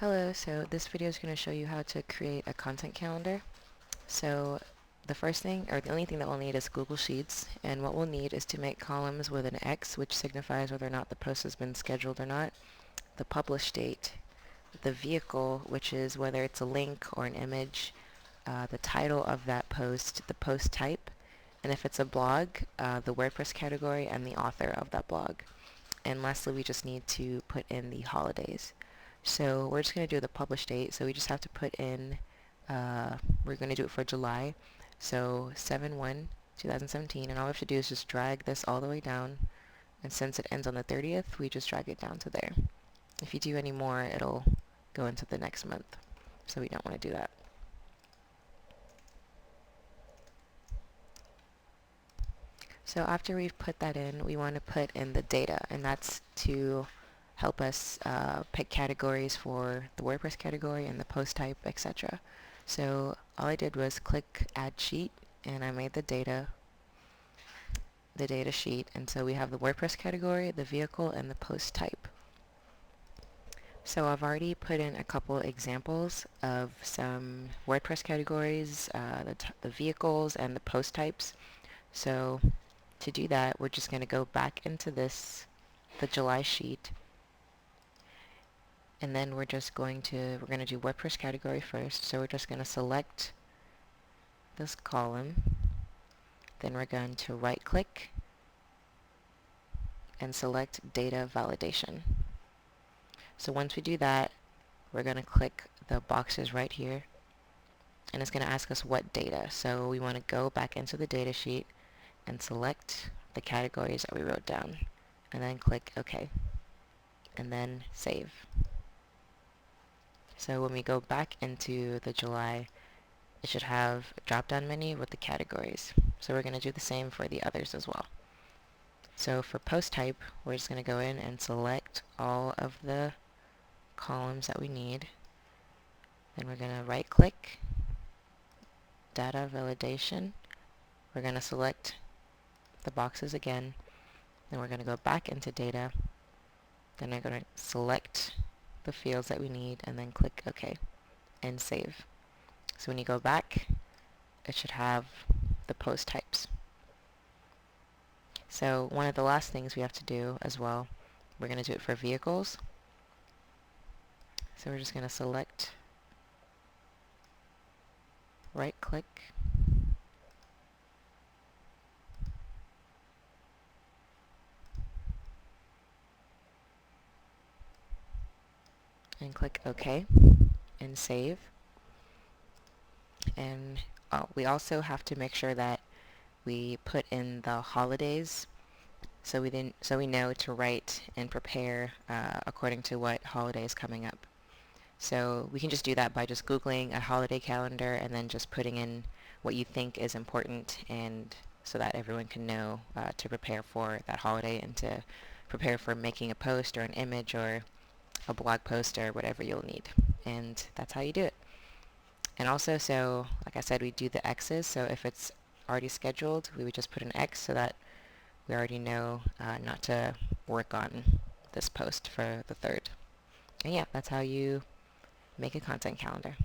Hello, so this video is going to show you how to create a content calendar. So the first thing, or the only thing that we'll need is Google Sheets, and what we'll need is to make columns with an X, which signifies whether or not the post has been scheduled or not, the publish date, the vehicle, which is whether it's a link or an image, the title of that post, the post type, and if it's a blog, the WordPress category and the author of that blog. And lastly, we just need to put in the holidays. So we're just going to do the publish date. So we just have to put in, we're going to do it for July. So 7/1/2017. And all we have to do is just drag this all the way down. And since it ends on the 30th, we just drag it down to there. If you do any more, it'll go into the next month. So we don't want to do that. So after we've put that in, we want to put in the data, and that's to help us pick categories for the WordPress category and the post type, etc. So all I did was click Add Sheet, and I made the data sheet, and so we have the WordPress category, the vehicle, and the post type. So I've already put in a couple examples of some WordPress categories, the vehicles, and the post types. So to do that, we're just going to go back into the July sheet, and then we're going to do WordPress category first. So we're just going to select this column, then we're going to right click and select data validation. So once we do that, we're going to click the boxes right here, and it's going to ask us what data. So we want to go back into the data sheet and select the categories that we wrote down, and then click OK, and then save. So when we go back into the July, it should have a drop-down menu with the categories. So we're going to do the same for the others as well. So for post type, we're just going to go in and select all of the columns that we need. Then we're going to right click, data validation. We're going to select the boxes again. Then we're going to go back into data. Then we're going to select the fields that we need and then click OK and save. So when you go back, it should have the post types. So one of the last things we have to do as well, we're going to do it for vehicles. So we're just going to select, right click, and click OK and save. And we also have to make sure that we put in the holidays so we know to write and prepare according to what holiday is coming up. So we can just do that by just Googling a holiday calendar and then just putting in what you think is important, and so that everyone can know to prepare for that holiday and to prepare for making a post or an image or a blog post or whatever you'll need. And that's how you do it. And also, so like I said, we do the X's. So if it's already scheduled, we would just put an X so that we already know not to work on this post for the 3rd. And yeah, that's how you make a content calendar.